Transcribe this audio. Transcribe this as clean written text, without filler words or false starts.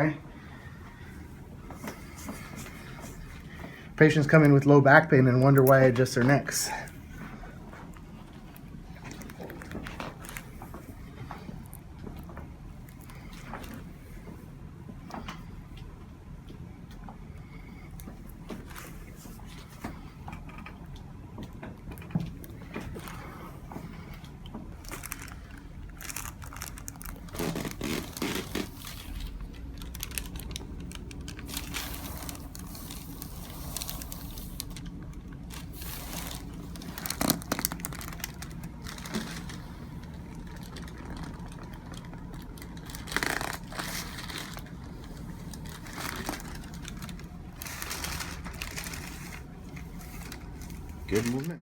Okay. Patients come in with low back pain and wonder why I adjust their necks. Good movement.